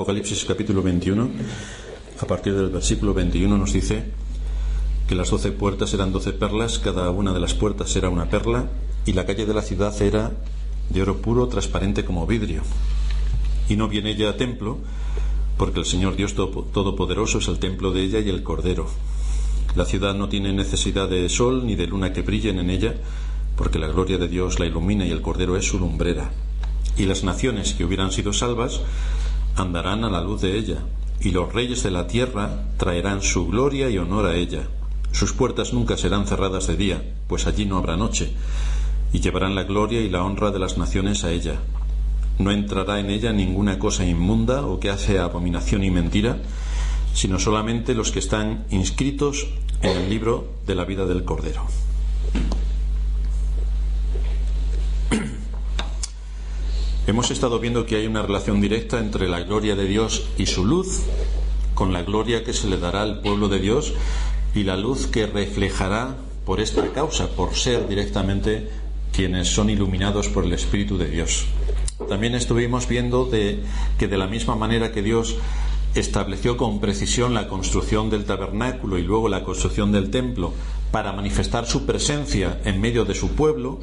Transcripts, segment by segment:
Apocalipsis capítulo 21, a partir del versículo 21 nos dice que las 12 puertas eran 12 perlas, cada una de las puertas era una perla, y la calle de la ciudad era de oro puro, transparente como vidrio. Y no viene ella a templo, porque el Señor Dios Todopoderoso es el templo de ella y el Cordero. La ciudad no tiene necesidad de sol ni de luna que brillen en ella, porque la gloria de Dios la ilumina y el Cordero es su lumbrera. Y las naciones que hubieran sido salvas andarán a la luz de ella, y los reyes de la tierra traerán su gloria y honor a ella. Sus puertas nunca serán cerradas de día, pues allí no habrá noche, y llevarán la gloria y la honra de las naciones a ella. No entrará en ella ninguna cosa inmunda o que hace abominación y mentira, sino solamente los que están inscritos en el libro de la vida del Cordero. Hemos estado viendo que hay una relación directa entre la gloria de Dios y su luz, con la gloria que se le dará al pueblo de Dios y la luz que reflejará por esta causa, por ser directamente quienes son iluminados por el Espíritu de Dios. También estuvimos viendo que de la misma manera que Dios estableció con precisión la construcción del tabernáculo y luego la construcción del templo para manifestar su presencia en medio de su pueblo,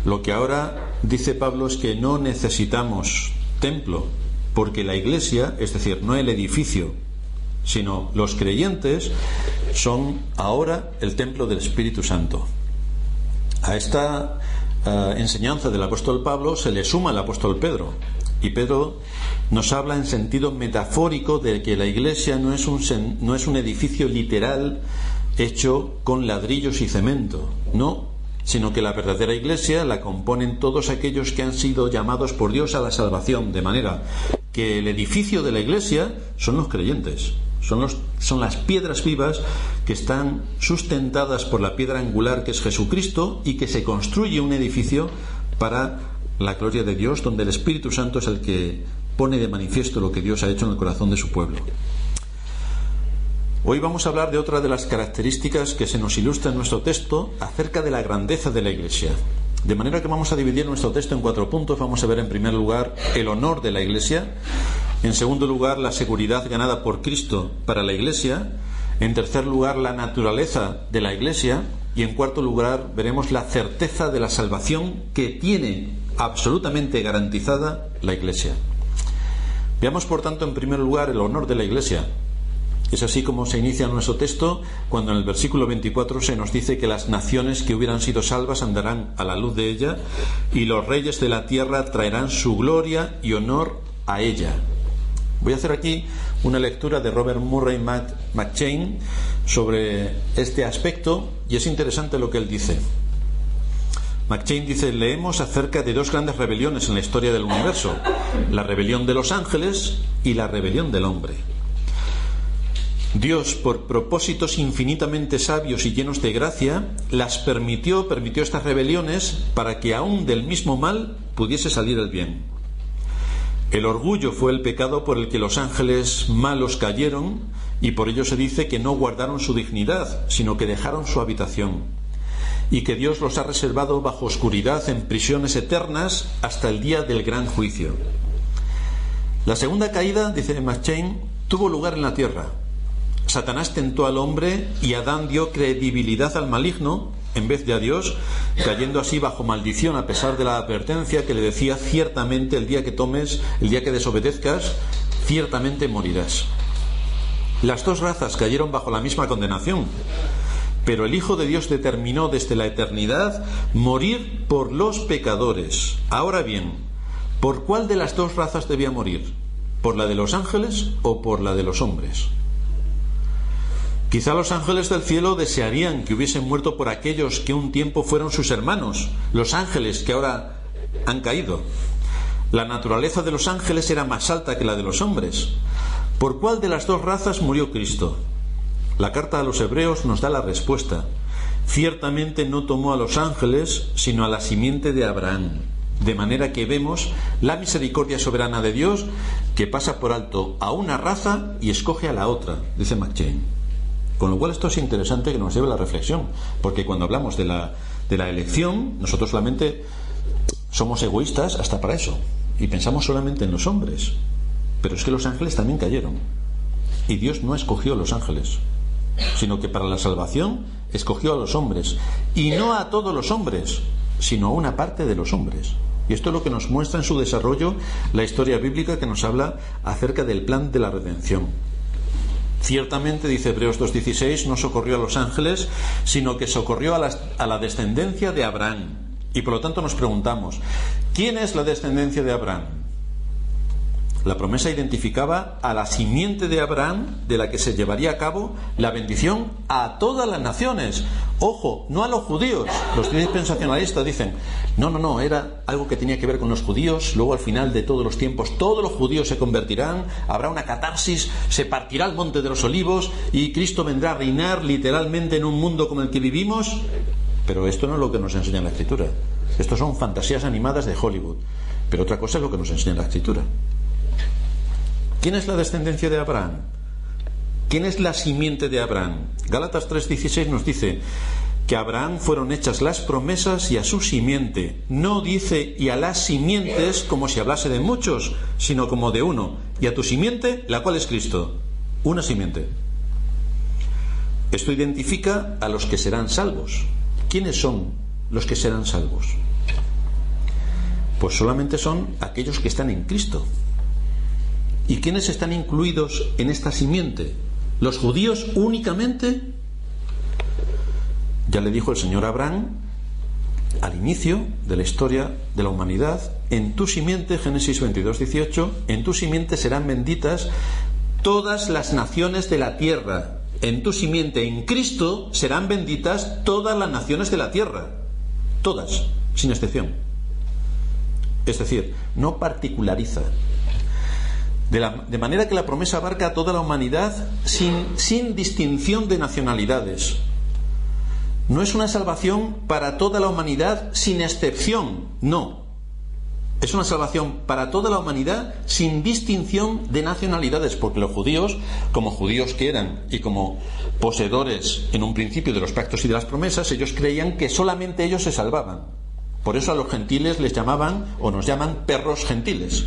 lo que ahora dice Pablo es que no necesitamos templo, porque la iglesia, es decir, no el edificio, sino los creyentes, son ahora el templo del Espíritu Santo. A esta enseñanza del apóstol Pablo se le suma el apóstol Pedro, y Pedro nos habla en sentido metafórico de que la iglesia no es un edificio literal hecho con ladrillos y cemento, no, sino que la verdadera iglesia la componen todos aquellos que han sido llamados por Dios a la salvación, de manera que el edificio de la iglesia son los creyentes, son las piedras vivas que están sustentadas por la piedra angular que es Jesucristo, y que se construye un edificio para la gloria de Dios, donde el Espíritu Santo es el que pone de manifiesto lo que Dios ha hecho en el corazón de su pueblo. Hoy vamos a hablar de otra de las características que se nos ilustra en nuestro texto acerca de la grandeza de la iglesia. De manera que vamos a dividir nuestro texto en 4 puntos. Vamos a ver en primer lugar el honor de la iglesia, en segundo lugar la seguridad ganada por Cristo para la iglesia, en tercer lugar la naturaleza de la iglesia, y en cuarto lugar veremos la certeza de la salvación que tiene absolutamente garantizada la iglesia. Veamos por tanto en primer lugar el honor de la iglesia. Es así como se inicia nuestro texto cuando en el versículo 24 se nos dice que las naciones que hubieran sido salvas andarán a la luz de ella, y los reyes de la tierra traerán su gloria y honor a ella. Voy a hacer aquí una lectura de Robert Murray McCheyne sobre este aspecto, y es interesante lo que él dice. McCheyne dice: leemos acerca de 2 grandes rebeliones en la historia del universo, la rebelión de los ángeles y la rebelión del hombre. Dios, por propósitos infinitamente sabios y llenos de gracia, las permitió estas rebeliones para que aún del mismo mal pudiese salir el bien. El orgullo fue el pecado por el que los ángeles malos cayeron, y por ello se dice que no guardaron su dignidad, sino que dejaron su habitación, y que Dios los ha reservado bajo oscuridad en prisiones eternas hasta el día del gran juicio. La segunda caída, dice McCheyne, tuvo lugar en la tierra. Satanás tentó al hombre y Adán dio credibilidad al maligno en vez de a Dios, cayendo así bajo maldición a pesar de la advertencia que le decía: ciertamente el día que desobedezcas, ciertamente morirás. Las 2 razas cayeron bajo la misma condenación, pero el Hijo de Dios determinó desde la eternidad morir por los pecadores. Ahora bien, ¿por cuál de las 2 razas debía morir? ¿Por la de los ángeles o por la de los hombres? Quizá los ángeles del cielo desearían que hubiesen muerto por aquellos que un tiempo fueron sus hermanos, los ángeles que ahora han caído. La naturaleza de los ángeles era más alta que la de los hombres. ¿Por cuál de las 2 razas murió Cristo? La carta a los Hebreos nos da la respuesta: ciertamente no tomó a los ángeles, sino a la simiente de Abraham. De manera que vemos la misericordia soberana de Dios, que pasa por alto a una raza y escoge a la otra, dice McCheyne. Con lo cual esto es interesante que nos lleve a la reflexión, porque cuando hablamos de la elección, nosotros solamente somos egoístas hasta para eso, y pensamos solamente en los hombres. Pero es que los ángeles también cayeron. Y Dios no escogió a los ángeles, sino que para la salvación escogió a los hombres. Y no a todos los hombres, sino a una parte de los hombres. Y esto es lo que nos muestra en su desarrollo la historia bíblica, que nos habla acerca del plan de la redención. Ciertamente, dice Hebreos 2:16, no socorrió a los ángeles, sino que socorrió a la descendencia de Abraham. Y por lo tanto nos preguntamos, ¿quién es la descendencia de Abraham? La promesa identificaba a la simiente de Abraham, de la que se llevaría a cabo la bendición a todas las naciones. Ojo, no a los judíos. Los dispensacionalistas dicen, no, era algo que tenía que ver con los judíos. Luego, al final de todos los tiempos, todos los judíos se convertirán, habrá una catarsis, se partirá el monte de los olivos y Cristo vendrá a reinar literalmente en un mundo como el que vivimos. Pero esto no es lo que nos enseña la Escritura. Estos son fantasías animadas de Hollywood. Pero otra cosa es lo que nos enseña la Escritura. ¿Quién es la descendencia de Abraham? ¿Quién es la simiente de Abraham? Gálatas 3:16 nos dice que a Abraham fueron hechas las promesas y a su simiente. No dice y a las simientes como si hablase de muchos, sino como de uno. Y a tu simiente, la cual es Cristo. Una simiente. Esto identifica a los que serán salvos. ¿Quiénes son los que serán salvos? Pues solamente son aquellos que están en Cristo. ¿Y quiénes están incluidos en esta simiente? ¿Los judíos únicamente? Ya le dijo el Señor a Abraham al inicio de la historia de la humanidad, en tu simiente, Génesis 22:18, en tu simiente serán benditas todas las naciones de la tierra. En tu simiente, en Cristo, serán benditas todas las naciones de la tierra. Todas, sin excepción. Es decir, no particulariza. De manera que la promesa abarca a toda la humanidad sin distinción de nacionalidades. No es una salvación para toda la humanidad sin excepción, no. Es una salvación para toda la humanidad sin distinción de nacionalidades, porque los judíos, como judíos que eran y como poseedores en un principio de los pactos y de las promesas, ellos creían que solamente ellos se salvaban. Por eso a los gentiles les llamaban o nos llaman perros gentiles.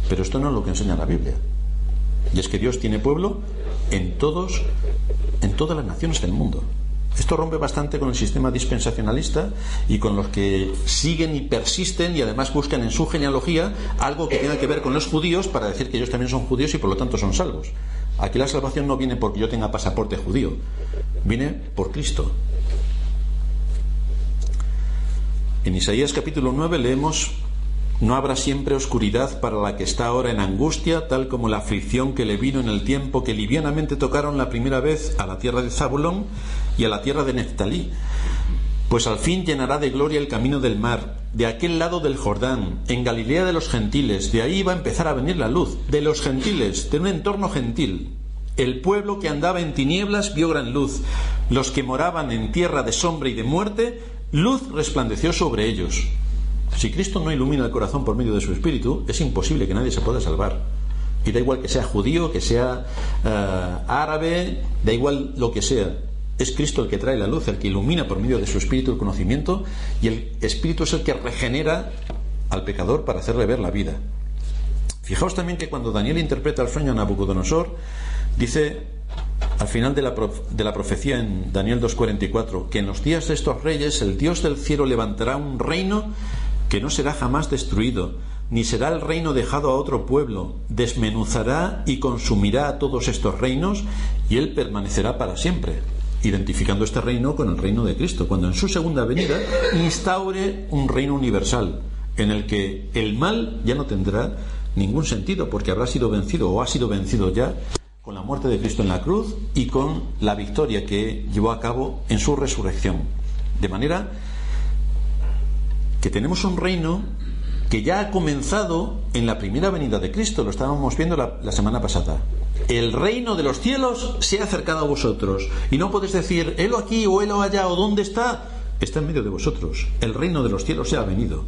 Pero esto no es lo que enseña la Biblia. Y es que Dios tiene pueblo en todas las naciones del mundo. Esto rompe bastante con el sistema dispensacionalista y con los que siguen y persisten y además buscan en su genealogía algo que tenga que ver con los judíos para decir que ellos también son judíos y por lo tanto son salvos. Aquí la salvación no viene porque yo tenga pasaporte judío, viene por Cristo. En Isaías capítulo 9 leemos: no habrá siempre oscuridad para la que está ahora en angustia, tal como la aflicción que le vino en el tiempo que livianamente tocaron la primera vez a la tierra de Zabulón y a la tierra de Neftalí. Pues al fin llenará de gloria el camino del mar, de aquel lado del Jordán, en Galilea de los gentiles. De ahí va a empezar a venir la luz, de los gentiles, de un entorno gentil. El pueblo que andaba en tinieblas vio gran luz. Los que moraban en tierra de sombra y de muerte, luz resplandeció sobre ellos. Si Cristo no ilumina el corazón por medio de su Espíritu, es imposible que nadie se pueda salvar. Y da igual que sea judío, que sea árabe, da igual lo que sea. Es Cristo el que trae la luz, el que ilumina por medio de su Espíritu el conocimiento, y el Espíritu es el que regenera al pecador para hacerle ver la vida. Fijaos también que cuando Daniel interpreta el sueño a Nabucodonosor, dice al final de la profecía en Daniel 2:44, que en los días de estos reyes el Dios del cielo levantará un reino que no será jamás destruido, ni será el reino dejado a otro pueblo. Desmenuzará y consumirá a todos estos reinos, y él permanecerá para siempre, identificando este reino con el reino de Cristo, cuando en su segunda venida instaure un reino universal, en el que el mal ya no tendrá ningún sentido, porque habrá sido vencido o ha sido vencido ya con la muerte de Cristo en la cruz y con la victoria que llevó a cabo en su resurrección. De manera que tenemos un reino que ya ha comenzado en la primera venida de Cristo. Lo estábamos viendo la semana pasada. El reino de los cielos se ha acercado a vosotros. Y no podéis decir, helo aquí o helo allá o dónde está. Está en medio de vosotros. El reino de los cielos se ha venido.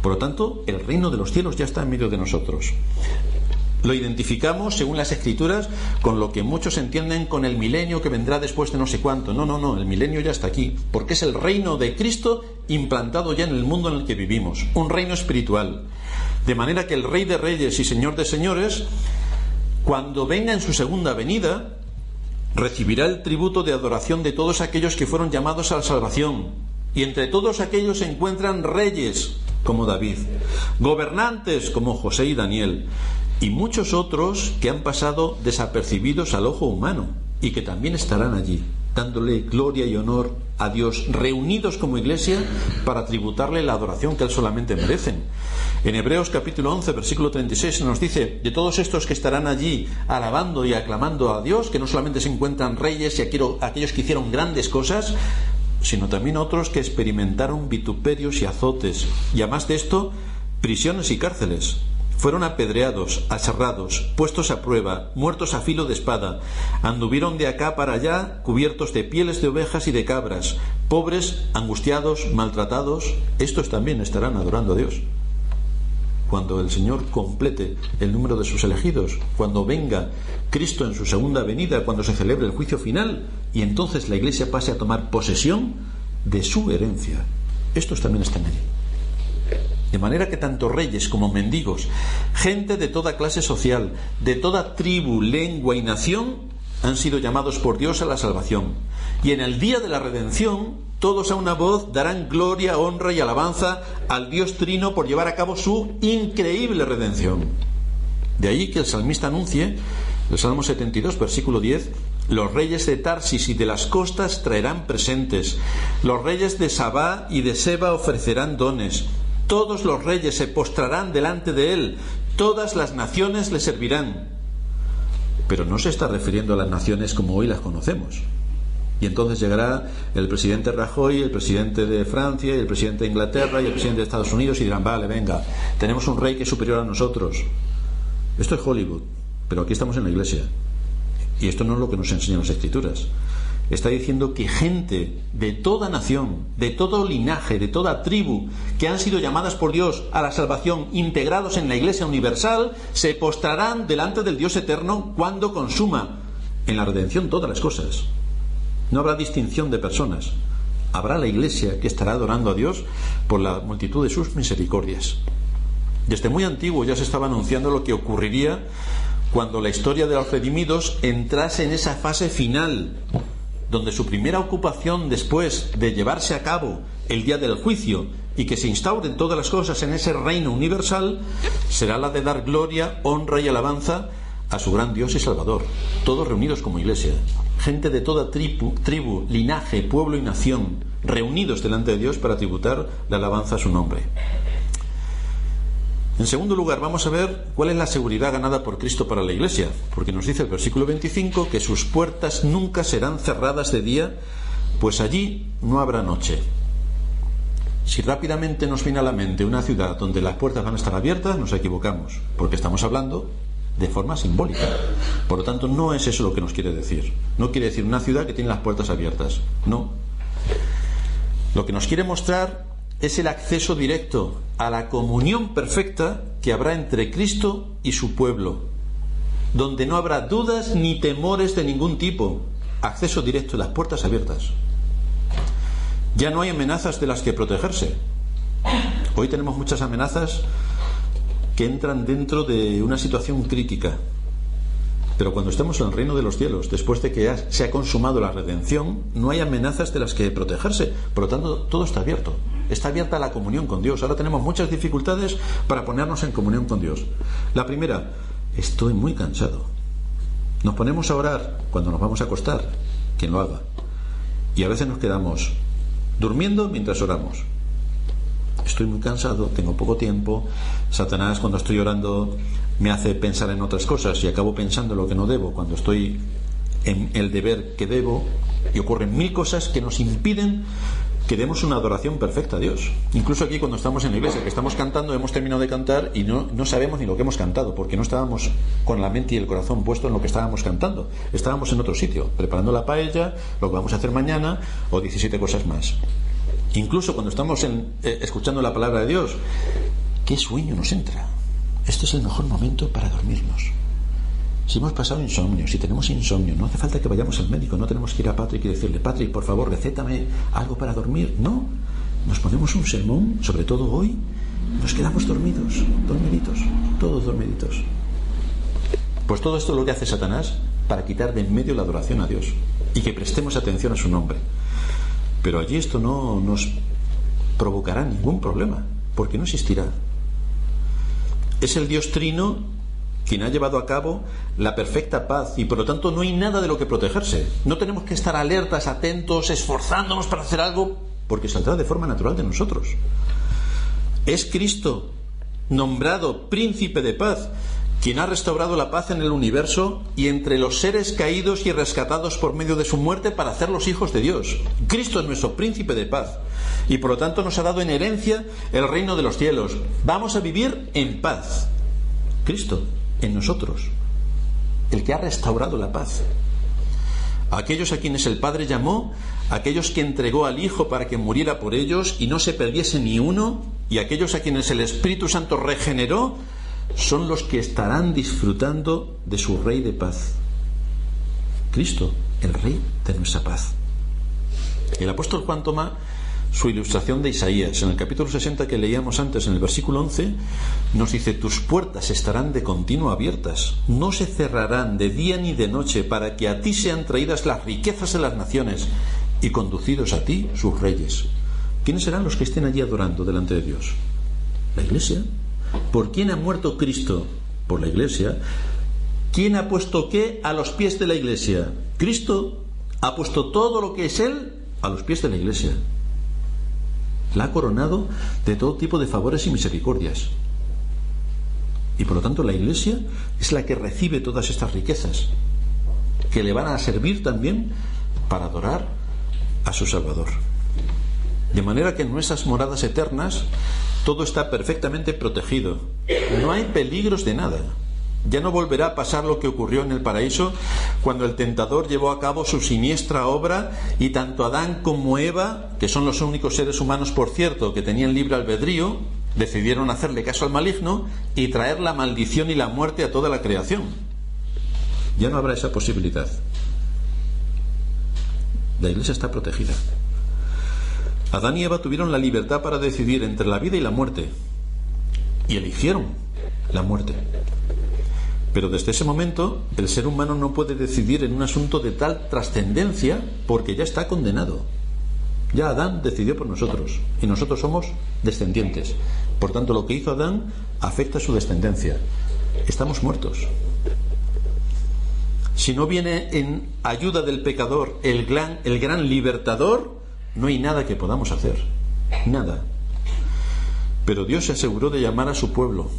Por lo tanto, el reino de los cielos ya está en medio de nosotros. Lo identificamos, según las Escrituras, con lo que muchos entienden con el milenio que vendrá después de no sé cuánto. No, el milenio ya está aquí, porque es el reino de Cristo implantado ya en el mundo en el que vivimos, un reino espiritual. De manera que el Rey de Reyes y Señor de Señores, cuando venga en su segunda venida, recibirá el tributo de adoración de todos aquellos que fueron llamados a la salvación. Y entre todos aquellos se encuentran reyes, como David, gobernantes, como José y Daniel, y muchos otros que han pasado desapercibidos al ojo humano y que también estarán allí, dándole gloria y honor a Dios, reunidos como iglesia para tributarle la adoración que Él solamente merecen. En Hebreos capítulo 11, versículo 36 nos dice, de todos estos que estarán allí alabando y aclamando a Dios, que no solamente se encuentran reyes y aquellos que hicieron grandes cosas, sino también otros que experimentaron vituperios y azotes, y además de esto, prisiones y cárceles. Fueron apedreados, aserrados, puestos a prueba, muertos a filo de espada. Anduvieron de acá para allá, cubiertos de pieles de ovejas y de cabras, pobres, angustiados, maltratados. Estos también estarán adorando a Dios. Cuando el Señor complete el número de sus elegidos, cuando venga Cristo en su segunda venida, cuando se celebre el juicio final, y entonces la Iglesia pase a tomar posesión de su herencia. Estos también están allí. De manera que tanto reyes como mendigos, gente de toda clase social, de toda tribu, lengua y nación, han sido llamados por Dios a la salvación. Y en el día de la redención, todos a una voz darán gloria, honra y alabanza al Dios Trino por llevar a cabo su increíble redención. De ahí que el salmista anuncie, el Salmo 72, versículo 10, los reyes de Tarsis y de las costas traerán presentes, los reyes de Sabá y de Seba ofrecerán dones, todos los reyes se postrarán delante de él, todas las naciones le servirán. Pero no se está refiriendo a las naciones como hoy las conocemos. Y entonces llegará el presidente Rajoy, el presidente de Francia, y el presidente de Inglaterra y el presidente de Estados Unidos y dirán, vale, venga, tenemos un rey que es superior a nosotros. Esto es Hollywood, pero aquí estamos en la Iglesia. Y esto no es lo que nos enseñan las Escrituras. Está diciendo que gente de toda nación, de todo linaje, de toda tribu, que han sido llamadas por Dios a la salvación, integrados en la Iglesia universal, se postrarán delante del Dios eterno cuando consuma en la redención todas las cosas. No habrá distinción de personas. Habrá la Iglesia que estará adorando a Dios por la multitud de sus misericordias. Desde muy antiguo ya se estaba anunciando lo que ocurriría cuando la historia de los redimidos entrase en esa fase final, donde su primera ocupación después de llevarse a cabo el día del juicio y que se instauren todas las cosas en ese reino universal, será la de dar gloria, honra y alabanza a su gran Dios y Salvador, todos reunidos como iglesia, gente de toda tribu, linaje, pueblo y nación, reunidos delante de Dios para tributar la alabanza a su nombre. En segundo lugar, vamos a ver cuál es la seguridad ganada por Cristo para la Iglesia, porque nos dice el versículo 25 que sus puertas nunca serán cerradas de día, pues allí no habrá noche. Si rápidamente nos viene a la mente una ciudad donde las puertas van a estar abiertas, nos equivocamos, porque estamos hablando de forma simbólica. Por lo tanto, no es eso lo que nos quiere decir. No quiere decir una ciudad que tiene las puertas abiertas. No. Lo que nos quiere mostrar es el acceso directo a la comunión perfecta que habrá entre Cristo y su pueblo, donde no habrá dudas ni temores de ningún tipo. Acceso directo y las puertas abiertas. Ya no hay amenazas de las que protegerse. Hoy tenemos muchas amenazas que entran dentro de una situación crítica. Pero cuando estemos en el reino de los cielos, después de que se ha consumado la redención, no hay amenazas de las que protegerse. Por lo tanto, todo está abierto. Está abierta la comunión con Dios. Ahora tenemos muchas dificultades para ponernos en comunión con Dios. La primera, estoy muy cansado. Nos ponemos a orar cuando nos vamos a acostar, quien lo haga. Y a veces nos quedamos durmiendo mientras oramos. Estoy muy cansado, tengo poco tiempo. Satanás, cuando estoy orando, me hace pensar en otras cosas y acabo pensando lo que no debo cuando estoy en el deber que debo, y ocurren mil cosas que nos impiden que demos una adoración perfecta a Dios. Incluso aquí, cuando estamos en la iglesia, que estamos cantando, hemos terminado de cantar y no sabemos ni lo que hemos cantado, porque no estábamos con la mente y el corazón puesto en lo que estábamos cantando. Estábamos en otro sitio, preparando la paella, lo que vamos a hacer mañana, o 17 cosas más. Incluso cuando estamos escuchando la palabra de Dios, ¿qué sueño nos entra? Este es el mejor momento para dormirnos. Si hemos pasado insomnio, si tenemos insomnio, no hace falta que vayamos al médico, no tenemos que ir a Patrick y decirle, Patrick, por favor, recétame algo para dormir. No, nos ponemos un sermón, sobre todo hoy, nos quedamos dormiditos, todos dormiditos. Pues todo esto es lo que hace Satanás para quitar de en medio la adoración a Dios y que prestemos atención a su nombre. Pero allí esto no nos provocará ningún problema, porque no existirá. Es el Dios Trino quien ha llevado a cabo la perfecta paz y por lo tanto no hay nada de lo que protegerse. No tenemos que estar alertas, atentos, esforzándonos para hacer algo, porque saldrá de forma natural de nosotros. Es Cristo, nombrado Príncipe de Paz, quien ha restaurado la paz en el universo y entre los seres caídos y rescatados por medio de su muerte para hacerlos hijos de Dios. Cristo es nuestro Príncipe de Paz y por lo tanto nos ha dado en herencia el reino de los cielos. Vamos a vivir en paz. Cristo en nosotros, el que ha restaurado la paz. Aquellos a quienes el Padre llamó, aquellos que entregó al Hijo para que muriera por ellos y no se perdiese ni uno, y aquellos a quienes el Espíritu Santo regeneró, son los que estarán disfrutando de su Rey de paz. Cristo, el Rey de nuestra paz. El apóstol Juan toma su ilustración de Isaías. En el capítulo 60 que leíamos antes, en el versículo 11, nos dice: tus puertas estarán de continuo abiertas, no se cerrarán de día ni de noche, para que a ti sean traídas las riquezas de las naciones y conducidos a ti sus reyes. ¿Quiénes serán los que estén allí adorando delante de Dios? La Iglesia. ¿Por quién ha muerto Cristo? Por la Iglesia. ¿Quién ha puesto qué a los pies de la Iglesia? Cristo ha puesto todo lo que es Él a los pies de la Iglesia. La ha coronado de todo tipo de favores y misericordias. Y por lo tanto la Iglesia es la que recibe todas estas riquezas, que le van a servir también para adorar a su Salvador. De manera que en nuestras moradas eternas todo está perfectamente protegido. No hay peligros de nada. Ya no volverá a pasar lo que ocurrió en el paraíso cuando el tentador llevó a cabo su siniestra obra y tanto Adán como Eva, que son los únicos seres humanos, por cierto, que tenían libre albedrío, decidieron hacerle caso al maligno y traer la maldición y la muerte a toda la creación. Ya no habrá esa posibilidad. La Iglesia está protegida. Adán y Eva tuvieron la libertad para decidir entre la vida y la muerte, y eligieron la muerte. Pero desde ese momento el ser humano no puede decidir en un asunto de tal trascendencia, porque ya está condenado. Ya Adán decidió por nosotros y nosotros somos descendientes. Por tanto, lo que hizo Adán afecta a su descendencia. Estamos muertos. Si no viene en ayuda del pecador el gran libertador, no hay nada que podamos hacer. Nada. Pero Dios se aseguró de llamar a su pueblo,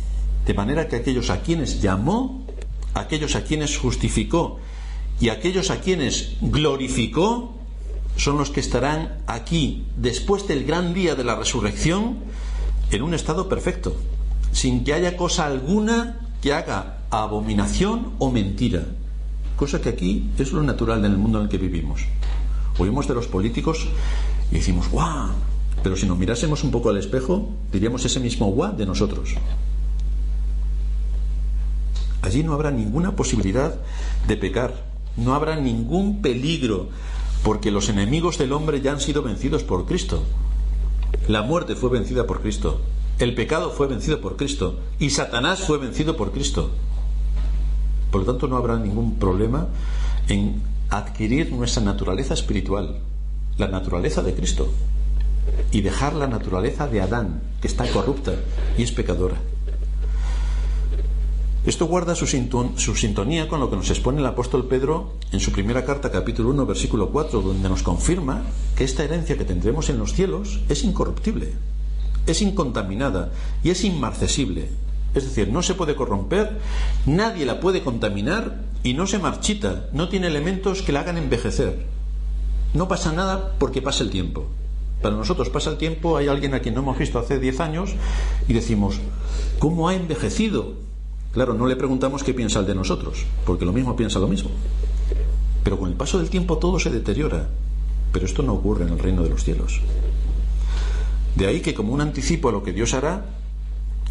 de manera que aquellos a quienes llamó, aquellos a quienes justificó y aquellos a quienes glorificó son los que estarán aquí después del gran día de la resurrección en un estado perfecto, sin que haya cosa alguna que haga abominación o mentira, cosa que aquí es lo natural en el mundo en el que vivimos. Oímos de los políticos y decimos ¡guau! Pero si nos mirásemos un poco al espejo, diríamos ese mismo ¡guau! De nosotros. Allí no habrá ninguna posibilidad de pecar, no habrá ningún peligro, porque los enemigos del hombre ya han sido vencidos por Cristo. La muerte fue vencida por Cristo, el pecado fue vencido por Cristo y Satanás fue vencido por Cristo. Por lo tanto, no habrá ningún problema en adquirir nuestra naturaleza espiritual, la naturaleza de Cristo, y dejar la naturaleza de Adán, que está corrupta y es pecadora. Esto guarda su sintonía con lo que nos expone el apóstol Pedro en su primera carta, capítulo 1, versículo 4, donde nos confirma que esta herencia que tendremos en los cielos es incorruptible, es incontaminada y es inmarcesible. Es decir, no se puede corromper, nadie la puede contaminar y no se marchita, no tiene elementos que la hagan envejecer. No pasa nada porque pasa el tiempo. Para nosotros pasa el tiempo, hay alguien a quien no hemos visto hace 10 años y decimos, ¿cómo ha envejecido? Claro, no le preguntamos qué piensa el de nosotros, porque lo mismo piensa lo mismo. Pero con el paso del tiempo todo se deteriora. Pero esto no ocurre en el reino de los cielos. De ahí que, como un anticipo a lo que Dios hará,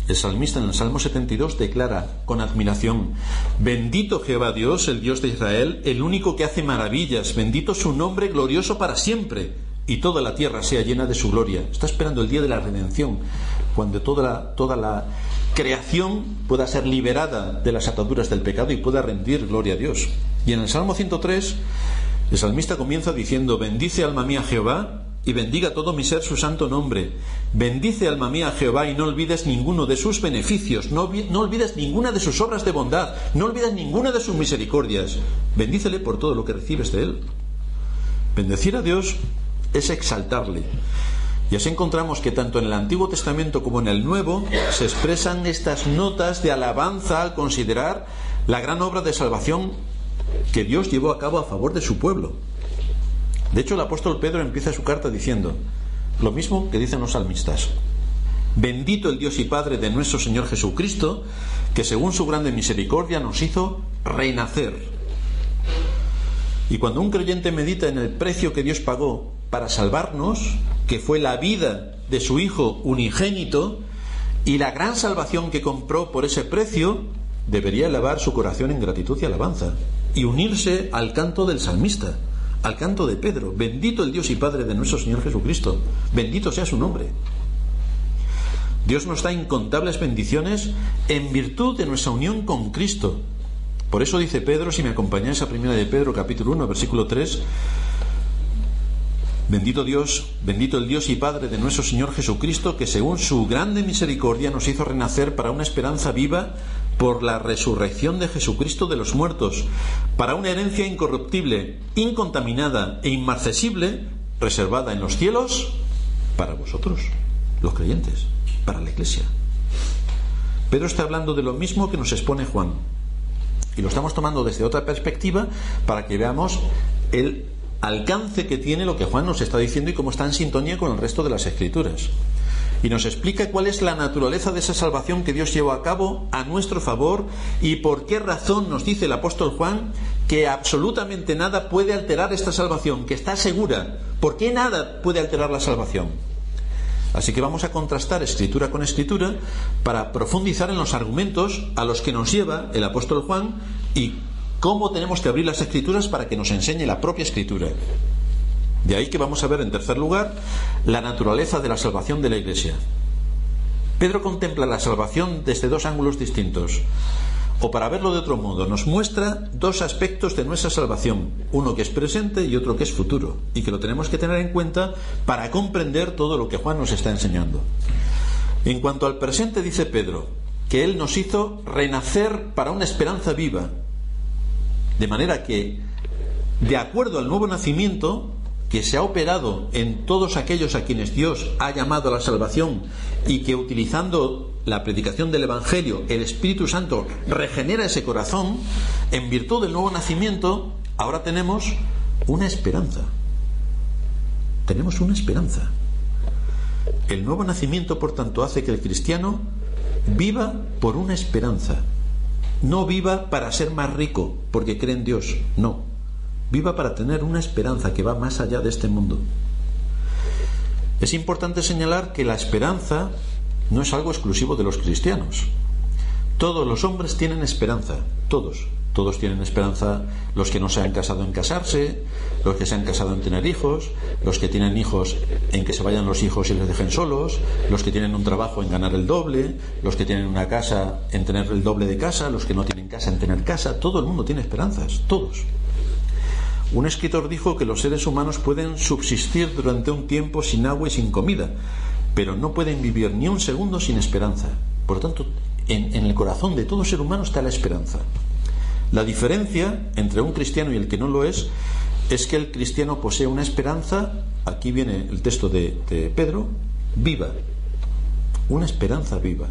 el salmista en el Salmo 72 declara con admiración: bendito Jehová Dios, el Dios de Israel, el único que hace maravillas, bendito su nombre glorioso para siempre, y toda la tierra sea llena de su gloria. Está esperando el día de la redención, cuando toda la creación pueda ser liberada de las ataduras del pecado y pueda rendir gloria a Dios. Y en el Salmo 103, el salmista comienza diciendo: bendice alma mía Jehová, y bendiga todo mi ser su santo nombre. Bendice alma mía a Jehová, y no olvides ninguno de sus beneficios, no olvides ninguna de sus obras de bondad, no olvides ninguna de sus misericordias. Bendícele por todo lo que recibes de él. Bendecir a Dios es exaltarle. Y así encontramos que tanto en el Antiguo Testamento como en el Nuevo se expresan estas notas de alabanza al considerar la gran obra de salvación que Dios llevó a cabo a favor de su pueblo. De hecho, el apóstol Pedro empieza su carta diciendo lo mismo que dicen los salmistas: bendito el Dios y Padre de nuestro Señor Jesucristo, que según su grande misericordia nos hizo renacer. Y cuando un creyente medita en el precio que Dios pagó para salvarnos, que fue la vida de su Hijo unigénito, y la gran salvación que compró por ese precio, debería elevar su corazón en gratitud y alabanza, y unirse al canto del salmista, al canto de Pedro: bendito el Dios y Padre de nuestro Señor Jesucristo, bendito sea su nombre. Dios nos da incontables bendiciones en virtud de nuestra unión con Cristo. Por eso dice Pedro, si me acompañáis a 1 de Pedro capítulo 1 versículo 3: bendito el Dios y Padre de nuestro Señor Jesucristo, que según su grande misericordia nos hizo renacer para una esperanza viva por la resurrección de Jesucristo de los muertos, para una herencia incorruptible, incontaminada e inmarcesible, reservada en los cielos para vosotros, los creyentes, para la Iglesia. Pedro está hablando de lo mismo que nos expone Juan, y lo estamos tomando desde otra perspectiva para que veamos el alcance que tiene lo que Juan nos está diciendo y cómo está en sintonía con el resto de las Escrituras. Y nos explica cuál es la naturaleza de esa salvación que Dios llevó a cabo a nuestro favor, y por qué razón nos dice el apóstol Juan que absolutamente nada puede alterar esta salvación, que está segura. ¿Por qué nada puede alterar la salvación? Así que vamos a contrastar Escritura con Escritura para profundizar en los argumentos a los que nos lleva el apóstol Juan y cómo tenemos que abrir las Escrituras para que nos enseñe la propia Escritura. De ahí que vamos a ver, en tercer lugar, la naturaleza de la salvación de la Iglesia. Pedro contempla la salvación desde dos ángulos distintos. O, para verlo de otro modo, nos muestra dos aspectos de nuestra salvación, uno que es presente y otro que es futuro, y que lo tenemos que tener en cuenta para comprender todo lo que Juan nos está enseñando. En cuanto al presente, dice Pedro que Él nos hizo renacer para una esperanza viva, de manera que, de acuerdo al nuevo nacimiento que se ha operado en todos aquellos a quienes Dios ha llamado a la salvación, y que, utilizando la predicación del Evangelio, el Espíritu Santo regenera ese corazón, en virtud del nuevo nacimiento, ahora tenemos una esperanza. Tenemos una esperanza. El nuevo nacimiento, por tanto, hace que el cristiano viva por una esperanza. No viva para ser más rico porque cree en Dios, no. Viva para tener una esperanza que va más allá de este mundo. Es importante señalar que la esperanza no es algo exclusivo de los cristianos. Todos los hombres tienen esperanza, todos tienen esperanza. Los que no se han casado en casarse, los que se han casado en tener hijos, los que tienen hijos en que se vayan los hijos y les dejen solos, los que tienen un trabajo en ganar el doble, los que tienen una casa en tener el doble de casa, los que no tienen casa en tener casa. Todo el mundo tiene esperanzas, todos. Un escritor dijo que los seres humanos pueden subsistir durante un tiempo sin agua y sin comida, pero no pueden vivir ni un segundo sin esperanza. Por lo tanto, en el corazón de todo ser humano está la esperanza. La diferencia entre un cristiano y el que no lo es que el cristiano posee una esperanza, aquí viene el texto de Pedro, viva. Una esperanza viva.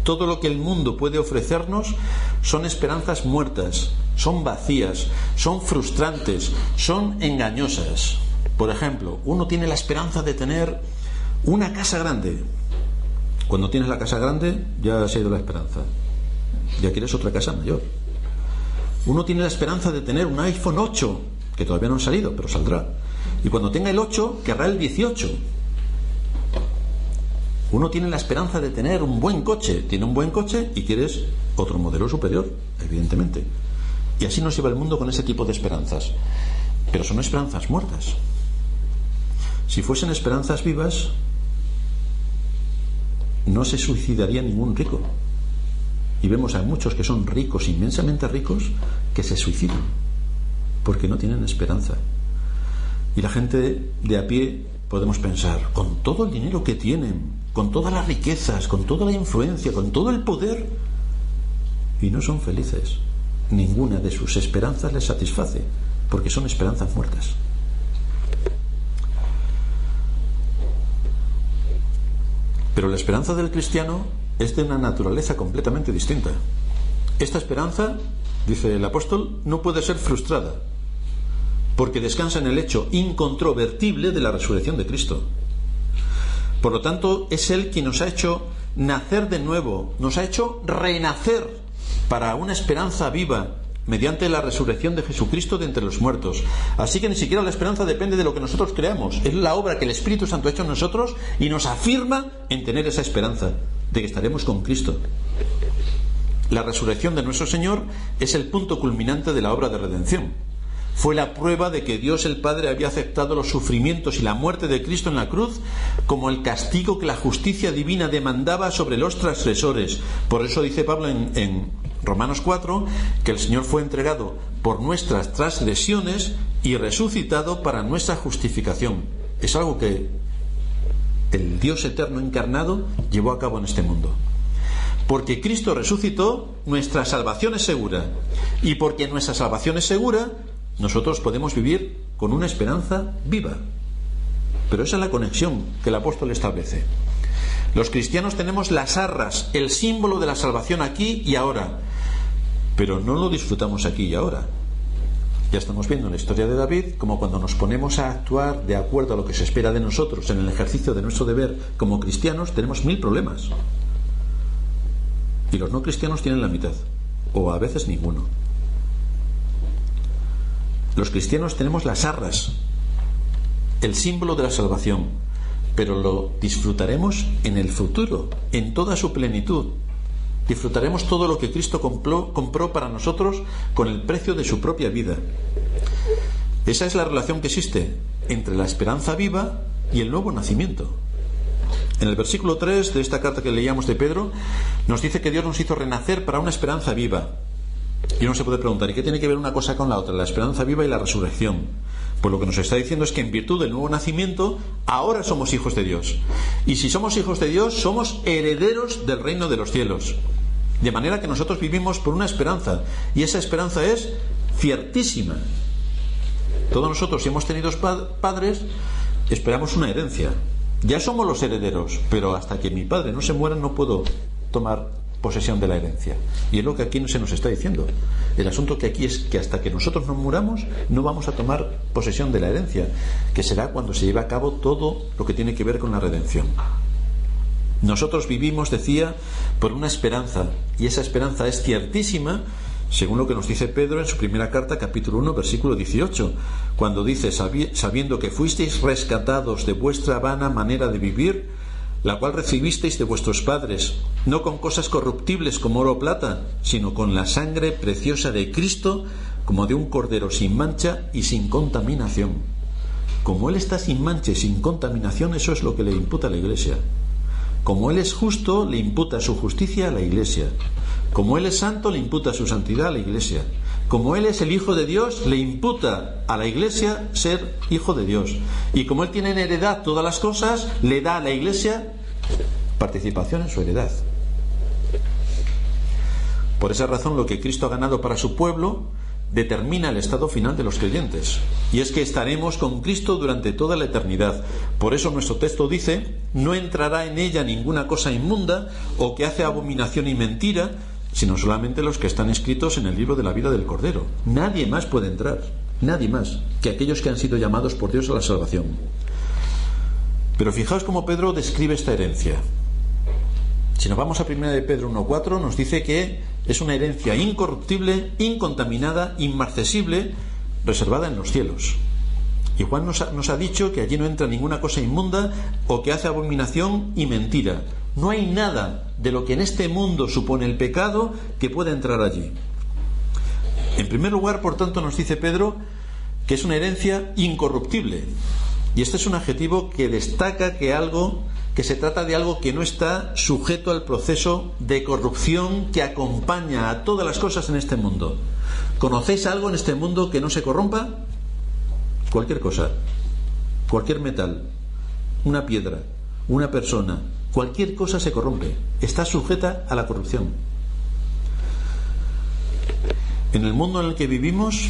Todo lo que el mundo puede ofrecernos son esperanzas muertas, son vacías, son frustrantes, son engañosas. Por ejemplo, uno tiene la esperanza de tener una casa grande. Cuando tienes la casa grande, ya se ha ido la esperanza. Ya quieres otra casa mayor. Uno tiene la esperanza de tener un iPhone 8, que todavía no ha salido, pero saldrá. Y cuando tenga el 8, querrá el 18. Uno tiene la esperanza de tener un buen coche. Tiene un buen coche y quieres otro modelo superior, evidentemente. Y así nos lleva el mundo con ese tipo de esperanzas. Pero son esperanzas muertas. Si fuesen esperanzas vivas, no se suicidaría ningún rico. Y vemos a muchos que son ricos, inmensamente ricos, que se suicidan porque no tienen esperanza. Y la gente de a pie podemos pensar, con todo el dinero que tienen, con todas las riquezas, con toda la influencia, con todo el poder, y no son felices. Ninguna de sus esperanzas les satisface, porque son esperanzas muertas. Pero la esperanza del cristiano es de una naturaleza completamente distinta. Esta esperanza, dice el apóstol, no puede ser frustrada, porque descansa en el hecho incontrovertible de la resurrección de Cristo. Por lo tanto, es Él quien nos ha hecho nacer de nuevo, nos ha hecho renacer para una esperanza viva mediante la resurrección de Jesucristo de entre los muertos. Así que ni siquiera la esperanza depende de lo que nosotros creamos. Es la obra que el Espíritu Santo ha hecho en nosotros y nos afirma en tener esa esperanza de que estaremos con Cristo. La resurrección de nuestro Señor es el punto culminante de la obra de redención. Fue la prueba de que Dios el Padre había aceptado los sufrimientos y la muerte de Cristo en la cruz como el castigo que la justicia divina demandaba sobre los transgresores. Por eso dice Pablo en Romanos 4 que el Señor fue entregado por nuestras transgresiones y resucitado para nuestra justificación. Es algo que el Dios eterno encarnado llevó a cabo en este mundo. Porque Cristo resucitó, nuestra salvación es segura. Y porque nuestra salvación es segura, nosotros podemos vivir con una esperanza viva. Pero esa es la conexión que el apóstol establece. Los cristianos tenemos las arras, el símbolo de la salvación aquí y ahora, pero no lo disfrutamos aquí y ahora. Ya estamos viendo en la historia de David como cuando nos ponemos a actuar de acuerdo a lo que se espera de nosotros en el ejercicio de nuestro deber como cristianos, tenemos 1000 problemas. Y los no cristianos tienen la mitad, o a veces ninguno. Los cristianos tenemos las arras, el símbolo de la salvación, pero lo disfrutaremos en el futuro, en toda su plenitud. Disfrutaremos todo lo que Cristo compró para nosotros con el precio de su propia vida. Esa es la relación que existe entre la esperanza viva y el nuevo nacimiento. En el versículo 3 de esta carta que leíamos de Pedro, nos dice que Dios nos hizo renacer para una esperanza viva. Y uno se puede preguntar, ¿y qué tiene que ver una cosa con la otra? La esperanza viva y la resurrección. Pues lo que nos está diciendo es que en virtud del nuevo nacimiento, ahora somos hijos de Dios. Y si somos hijos de Dios, somos herederos del reino de los cielos. De manera que nosotros vivimos por una esperanza. Y esa esperanza es ciertísima. Todos nosotros, si hemos tenido padres, esperamos una herencia. Ya somos los herederos, pero hasta que mi padre no se muera no puedo tomar posesión de la herencia. Y es lo que aquí se nos está diciendo. El asunto que aquí es que hasta que nosotros nos muramos no vamos a tomar posesión de la herencia, que será cuando se lleve a cabo todo lo que tiene que ver con la redención. Nosotros vivimos, decía, por una esperanza, y esa esperanza es ciertísima, según lo que nos dice Pedro en su primera carta, capítulo 1, versículo 18, cuando dice, sabiendo que fuisteis rescatados de vuestra vana manera de vivir, la cual recibisteis de vuestros padres, no con cosas corruptibles como oro o plata, sino con la sangre preciosa de Cristo, como de un cordero sin mancha y sin contaminación. Como Él está sin mancha y sin contaminación, eso es lo que le imputa a la Iglesia. Como Él es justo, le imputa su justicia a la Iglesia. Como Él es santo, le imputa su santidad a la Iglesia. Como Él es el Hijo de Dios, le imputa a la Iglesia ser Hijo de Dios. Y como Él tiene en heredad todas las cosas, le da a la Iglesia participación en su heredad. Por esa razón, lo que Cristo ha ganado para su pueblo determina el estado final de los creyentes. Y es que estaremos con Cristo durante toda la eternidad. Por eso nuestro texto dice, no entrará en ella ninguna cosa inmunda o que hace abominación y mentira, sino solamente los que están escritos en el libro de la vida del Cordero. Nadie más puede entrar, nadie más, que aquellos que han sido llamados por Dios a la salvación. Pero fijaos cómo Pedro describe esta herencia. Si nos vamos a 1 de Pedro 1:4, nos dice que es una herencia incorruptible, incontaminada, inmarcesible, reservada en los cielos. Y Juan nos ha dicho que allí no entra ninguna cosa inmunda o que hace abominación y mentira. No hay nada de lo que en este mundo supone el pecado que pueda entrar allí. En primer lugar, por tanto, nos dice Pedro que es una herencia incorruptible. Y este es un adjetivo que destaca que algo que se trata de algo que no está sujeto al proceso de corrupción que acompaña a todas las cosas en este mundo. ¿Conocéis algo en este mundo que no se corrompa? Cualquier cosa, cualquier metal, una piedra, una persona, cualquier cosa se corrompe, está sujeta a la corrupción. En el mundo en el que vivimos,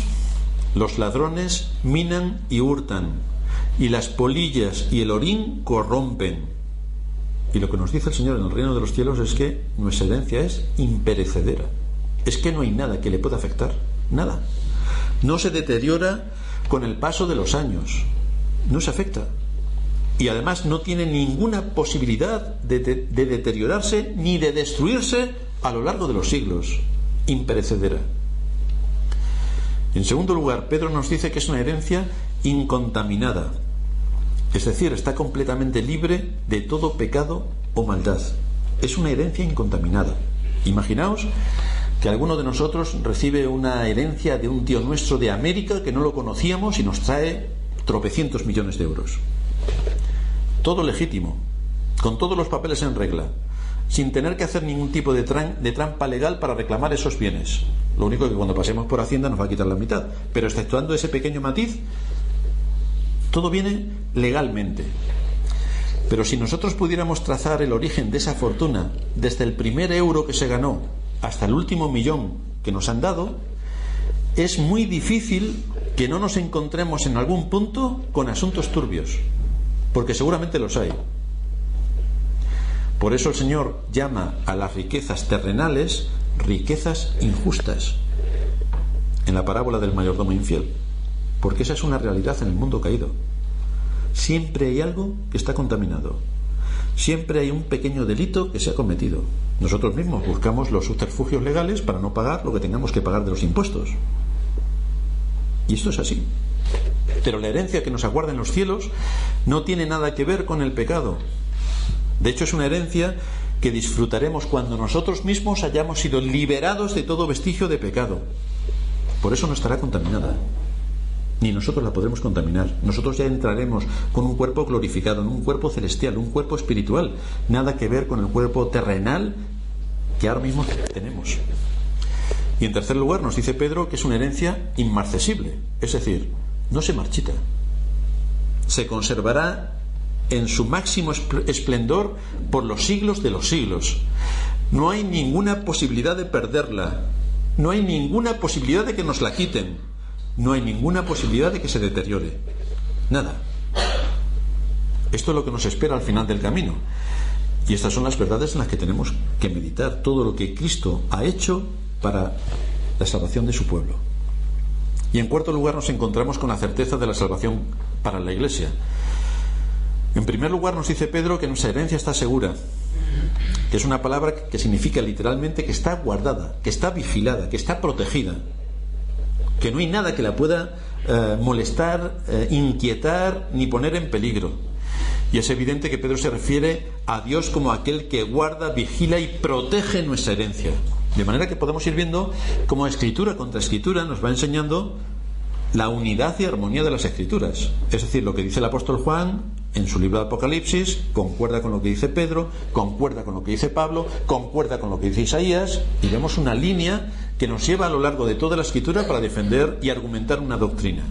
los ladrones minan y hurtan, y las polillas y el orín corrompen. Y lo que nos dice el Señor en el reino de los cielos es que nuestra herencia es imperecedera. Es que no hay nada que le pueda afectar. Nada. No se deteriora con el paso de los años. No se afecta. Y además no tiene ninguna posibilidad de deteriorarse ni de destruirse a lo largo de los siglos. Imperecedera. En segundo lugar, Pedro nos dice que es una herencia incontaminada. Es decir, está completamente libre de todo pecado o maldad. Es una herencia incontaminada. Imaginaos que alguno de nosotros recibe una herencia de un tío nuestro de América que no lo conocíamos y nos trae tropecientos millones de euros. Todo legítimo, con todos los papeles en regla, sin tener que hacer ningún tipo de trampa legal para reclamar esos bienes. Lo único que cuando pasemos por Hacienda nos va a quitar la mitad, pero exceptuando ese pequeño matiz, todo viene legalmente. Pero si nosotros pudiéramos trazar el origen de esa fortuna desde el primer euro que se ganó hasta el último millón que nos han dado, es muy difícil que no nos encontremos en algún punto con asuntos turbios, porque seguramente los hay. Por eso el Señor llama a las riquezas terrenales riquezas injustas en la parábola del mayordomo infiel, porque esa es una realidad en el mundo caído. Siempre hay algo que está contaminado, siempre hay un pequeño delito que se ha cometido. Nosotros mismos buscamos los subterfugios legales para no pagar lo que tengamos que pagar de los impuestos, y esto es así. Pero la herencia que nos aguarda en los cielos no tiene nada que ver con el pecado. De hecho, es una herencia que disfrutaremos cuando nosotros mismos hayamos sido liberados de todo vestigio de pecado. Por eso no estará contaminada, ni nosotros la podremos contaminar. Nosotros ya entraremos con un cuerpo glorificado, en un cuerpo celestial, un cuerpo espiritual, nada que ver con el cuerpo terrenal que ahora mismo tenemos. Y en tercer lugar nos dice Pedro que es una herencia inmarcesible, es decir, no se marchita, se conservará en su máximo esplendor por los siglos de los siglos. No hay ninguna posibilidad de perderla, no hay ninguna posibilidad de que nos la quiten, no hay ninguna posibilidad de que se deteriore, nada. Esto es lo que nos espera al final del camino, y estas son las verdades en las que tenemos que meditar, todo lo que Cristo ha hecho para la salvación de su pueblo. Y en cuarto lugar nos encontramos con la certeza de la salvación para la Iglesia. En primer lugar nos dice Pedro que nuestra herencia está segura, que es una palabra que significa literalmente que está guardada, que está vigilada, que está protegida, que no hay nada que la pueda molestar, inquietar ni poner en peligro. Y es evidente que Pedro se refiere a Dios como aquel que guarda, vigila y protege nuestra herencia. De manera que podemos ir viendo cómo escritura contra escritura nos va enseñando la unidad y armonía de las escrituras. Es decir, lo que dice el apóstol Juan en su libro de Apocalipsis concuerda con lo que dice Pedro, concuerda con lo que dice Pablo, concuerda con lo que dice Isaías, y vemos una línea que nos lleva a lo largo de toda la escritura para defender y argumentar una doctrina.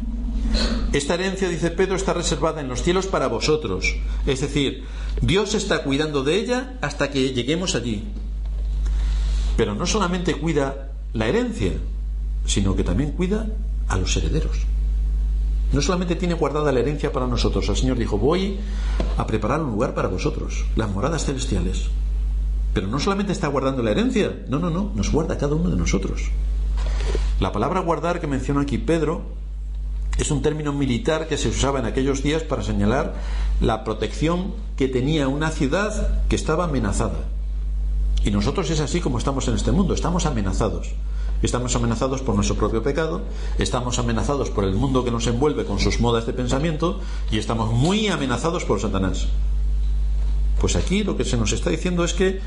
Esta herencia, dice Pedro, está reservada en los cielos para vosotros. Es decir, Dios está cuidando de ella hasta que lleguemos allí. Pero no solamente cuida la herencia, sino que también cuida a los herederos. No solamente tiene guardada la herencia para nosotros. El Señor dijo: voy a preparar un lugar para vosotros, las moradas celestiales. Pero no solamente está guardando la herencia, no, nos guarda a cada uno de nosotros. La palabra guardar que menciona aquí Pedro es un término militar que se usaba en aquellos días para señalar la protección que tenía una ciudad que estaba amenazada. Y nosotros es así como estamos en este mundo, estamos amenazados. Estamos amenazados por nuestro propio pecado, estamos amenazados por el mundo que nos envuelve con sus modas de pensamiento, y estamos muy amenazados por Satanás. Pues aquí lo que se nos está diciendo es que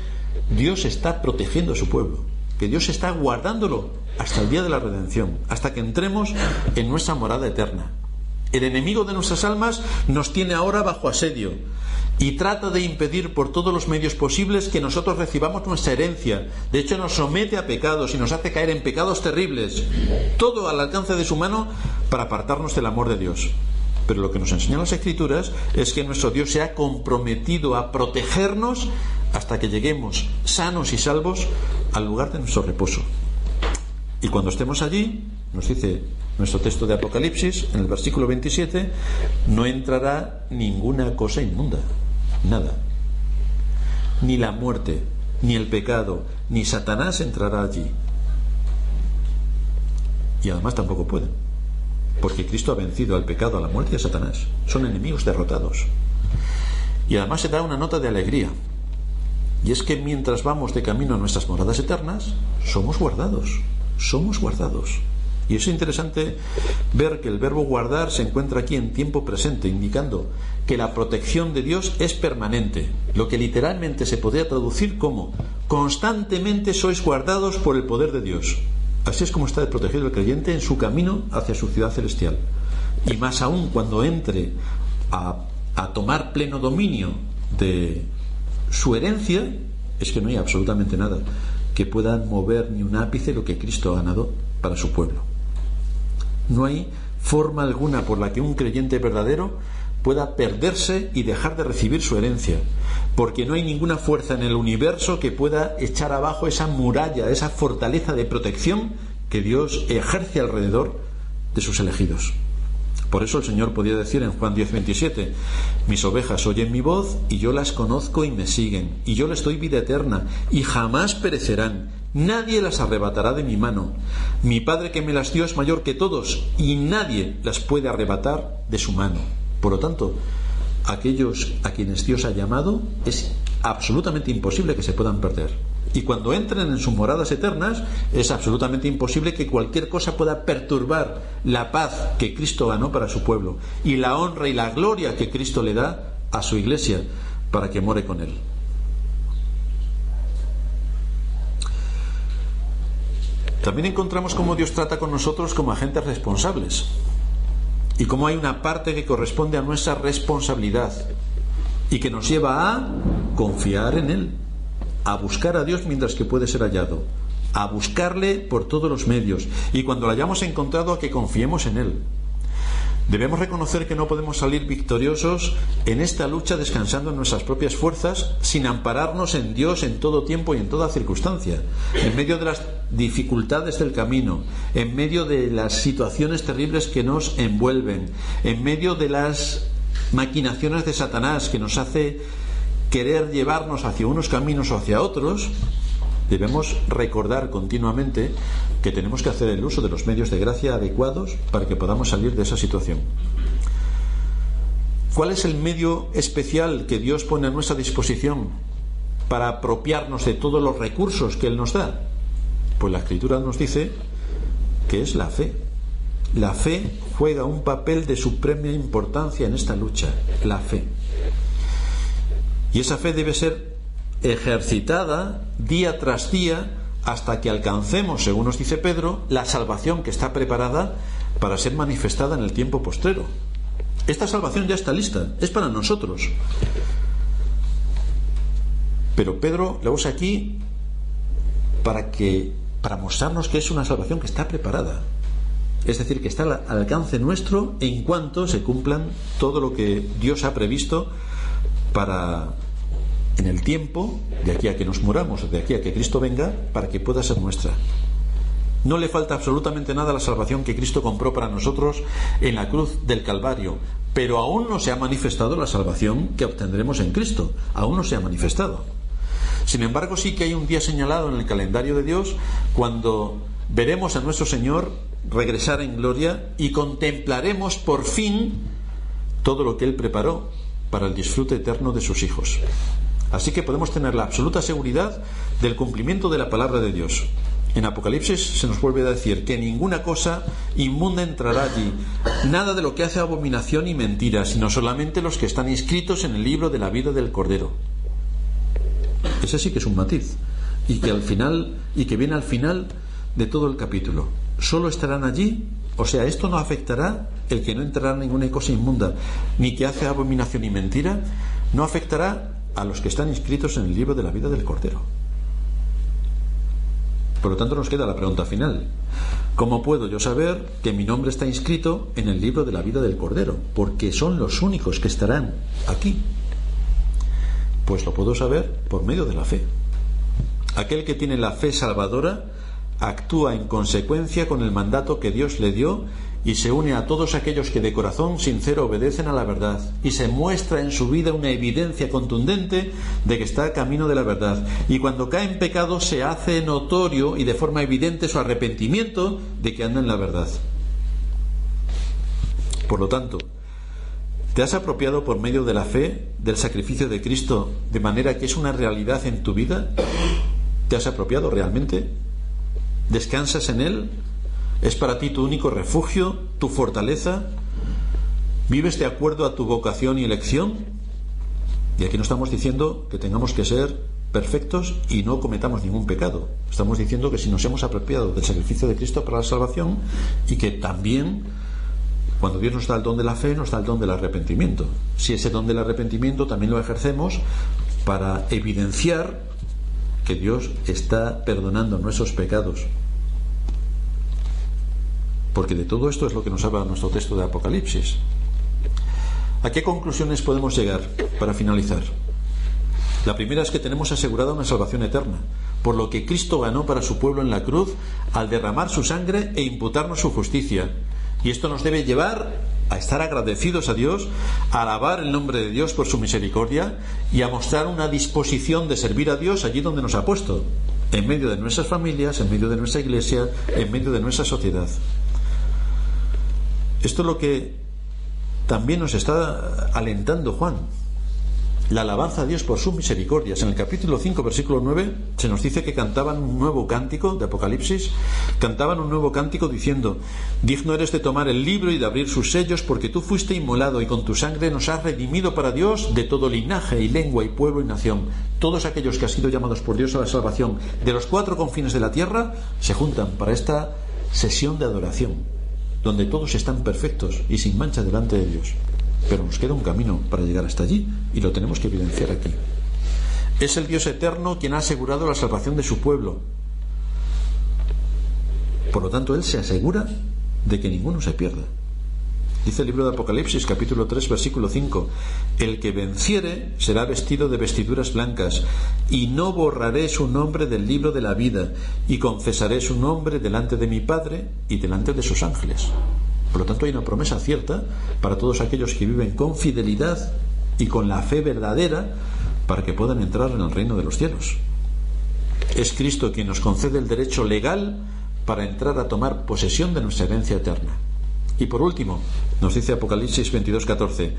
Dios está protegiendo a su pueblo, que Dios está guardándolo hasta el día de la redención, hasta que entremos en nuestra morada eterna. El enemigo de nuestras almas nos tiene ahora bajo asedio y trata de impedir por todos los medios posibles que nosotros recibamos nuestra herencia. De hecho, nos somete a pecados y nos hace caer en pecados terribles, todo al alcance de su mano para apartarnos del amor de Dios. Pero lo que nos enseñan las Escrituras es que nuestro Dios se ha comprometido a protegernos hasta que lleguemos sanos y salvos al lugar de nuestro reposo. Y cuando estemos allí, nos dice nuestro texto de Apocalipsis, en el versículo 27, no entrará ninguna cosa inmunda, nada. Ni la muerte, ni el pecado, ni Satanás entrará allí. Y además tampoco pueden, porque Cristo ha vencido al pecado, a la muerte y a Satanás. Son enemigos derrotados. Y además se da una nota de alegría, y es que mientras vamos de camino a nuestras moradas eternas, somos guardados. Somos guardados. Y es interesante ver que el verbo guardar se encuentra aquí en tiempo presente, indicando que la protección de Dios es permanente, lo que literalmente se podría traducir como constantemente sois guardados por el poder de Dios. Así es como está protegido el creyente en su camino hacia su ciudad celestial. Y más aún cuando entre a tomar pleno dominio de su herencia, es que no hay absolutamente nada que pueda mover ni un ápice lo que Cristo ha ganado para su pueblo. No hay forma alguna por la que un creyente verdadero pueda perderse y dejar de recibir su herencia, porque no hay ninguna fuerza en el universo que pueda echar abajo esa muralla, esa fortaleza de protección que Dios ejerce alrededor de sus elegidos. Por eso el Señor podía decir en Juan 10:27: mis ovejas oyen mi voz y yo las conozco y me siguen, y yo les doy vida eterna y jamás perecerán, nadie las arrebatará de mi mano. Mi Padre que me las dio es mayor que todos y nadie las puede arrebatar de su mano. Por lo tanto, aquellos a quienes Dios ha llamado es absolutamente imposible que se puedan perder. Y cuando entren en sus moradas eternas, es absolutamente imposible que cualquier cosa pueda perturbar la paz que Cristo ganó para su pueblo y la honra y la gloria que Cristo le da a su iglesia para que more con él. También encontramos cómo Dios trata con nosotros como agentes responsables y cómo hay una parte que corresponde a nuestra responsabilidad y que nos lleva a confiar en Él, a buscar a Dios mientras que puede ser hallado, a buscarle por todos los medios, y cuando lo hayamos encontrado, a que confiemos en Él. Debemos reconocer que no podemos salir victoriosos en esta lucha descansando en nuestras propias fuerzas, sin ampararnos en Dios en todo tiempo y en toda circunstancia, en medio de las dificultades del camino, en medio de las situaciones terribles que nos envuelven, en medio de las maquinaciones de Satanás que nos hace querer llevarnos hacia unos caminos o hacia otros. Debemos recordar continuamente que tenemos que hacer el uso de los medios de gracia adecuados para que podamos salir de esa situación. ¿Cuál es el medio especial que Dios pone a nuestra disposición para apropiarnos de todos los recursos que Él nos da? Pues la Escritura nos dice que es la fe. La fe juega un papel de suprema importancia en esta lucha, la fe. Y esa fe debe ser ejercitada día tras día hasta que alcancemos, según nos dice Pedro, la salvación que está preparada para ser manifestada en el tiempo postrero. Esta salvación ya está lista, es para nosotros. Pero Pedro la usa aquí para mostrarnos que es una salvación que está preparada. Es decir, que está al alcance nuestro en cuanto se cumplan todo lo que Dios ha previsto para, en el tiempo, de aquí a que nos muramos, de aquí a que Cristo venga, para que pueda ser nuestra. No le falta absolutamente nada a la salvación que Cristo compró para nosotros en la cruz del Calvario, pero aún no se ha manifestado la salvación que obtendremos en Cristo, aún no se ha manifestado. Sin embargo, sí que hay un día señalado en el calendario de Dios cuando veremos a nuestro Señor regresar en gloria y contemplaremos por fin todo lo que Él preparó para el disfrute eterno de sus hijos. Así que podemos tener la absoluta seguridad del cumplimiento de la palabra de Dios. En Apocalipsis se nos vuelve a decir que ninguna cosa inmunda entrará allí, nada de lo que hace abominación y mentira, sino solamente los que están inscritos en el libro de la vida del Cordero. Ese sí que es un matiz, y que viene al final de todo el capítulo. Solo estarán allí, o sea, esto no afectará el que no entrará en ninguna cosa inmunda, ni que hace abominación y mentira, no afectará a los que están inscritos en el libro de la vida del Cordero. Por lo tanto, nos queda la pregunta final: ¿cómo puedo yo saber que mi nombre está inscrito en el libro de la vida del Cordero? Porque son los únicos que estarán aquí. Pues lo puedo saber por medio de la fe. Aquel que tiene la fe salvadora actúa en consecuencia con el mandato que Dios le dio y se une a todos aquellos que de corazón sincero obedecen a la verdad, y se muestra en su vida una evidencia contundente de que está camino de la verdad, y cuando cae en pecado se hace notorio y de forma evidente su arrepentimiento de que anda en la verdad. Por lo tanto, ¿te has apropiado por medio de la fe del sacrificio de Cristo de manera que es una realidad en tu vida? ¿Te has apropiado realmente? ¿Descansas en Él? ¿Es para ti tu único refugio, tu fortaleza? ¿Vives de acuerdo a tu vocación y elección? Y aquí no estamos diciendo que tengamos que ser perfectos y no cometamos ningún pecado. Estamos diciendo que si nos hemos apropiado del sacrificio de Cristo para la salvación, y que también, cuando Dios nos da el don de la fe, nos da el don del arrepentimiento. Si ese don del arrepentimiento también lo ejercemos para evidenciar que Dios está perdonando nuestros pecados. Porque de todo esto es lo que nos habla nuestro texto de Apocalipsis. ¿A qué conclusiones podemos llegar para finalizar? La primera es que tenemos asegurada una salvación eterna, por lo que Cristo ganó para su pueblo en la cruz al derramar su sangre e imputarnos su justicia. Y esto nos debe llevar a estar agradecidos a Dios, a alabar el nombre de Dios por su misericordia y a mostrar una disposición de servir a Dios allí donde nos ha puesto, en medio de nuestras familias, en medio de nuestra iglesia, en medio de nuestra sociedad. Esto es lo que también nos está alentando Juan, la alabanza a Dios por sus misericordias. En el capítulo 5, versículo 9, se nos dice que cantaban un nuevo cántico de Apocalipsis, cantaban un nuevo cántico diciendo: digno eres de tomar el libro y de abrir sus sellos, porque tú fuiste inmolado y con tu sangre nos has redimido para Dios de todo linaje y lengua y pueblo y nación. Todos aquellos que han sido llamados por Dios a la salvación de los 4 confines de la tierra se juntan para esta sesión de adoración, donde todos están perfectos y sin mancha delante de Dios. Pero nos queda un camino para llegar hasta allí, y lo tenemos que evidenciar aquí. Es el Dios eterno quien ha asegurado la salvación de su pueblo. Por lo tanto, Él se asegura de que ninguno se pierda. Dice el libro de Apocalipsis, capítulo 3, versículo 5: el que venciere será vestido de vestiduras blancas, y no borraré su nombre del libro de la vida, y confesaré su nombre delante de mi Padre y delante de sus ángeles. Por lo tanto, hay una promesa cierta para todos aquellos que viven con fidelidad y con la fe verdadera para que puedan entrar en el reino de los cielos. Es Cristo quien nos concede el derecho legal para entrar a tomar posesión de nuestra herencia eterna. Y por último, nos dice Apocalipsis 22:14: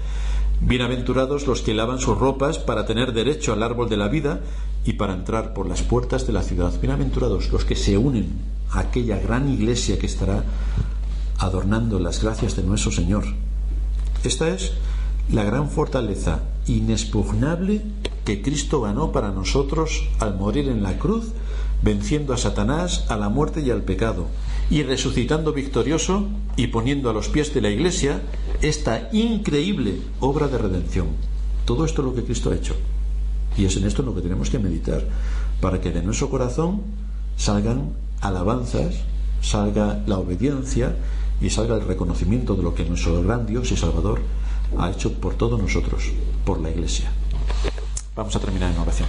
bienaventurados los que lavan sus ropas para tener derecho al árbol de la vida y para entrar por las puertas de la ciudad. Bienaventurados los que se unen a aquella gran iglesia que estará adornando las gracias de nuestro Señor. Esta es la gran fortaleza inexpugnable que Cristo ganó para nosotros al morir en la cruz, venciendo a Satanás, a la muerte y al pecado, y resucitando victorioso y poniendo a los pies de la iglesia esta increíble obra de redención. Todo esto es lo que Cristo ha hecho, y es en esto en lo que tenemos que meditar, para que de nuestro corazón salgan alabanzas, salga la obediencia y salga el reconocimiento de lo que nuestro gran Dios y Salvador ha hecho por todos nosotros, por la iglesia. Vamos a terminar en oración.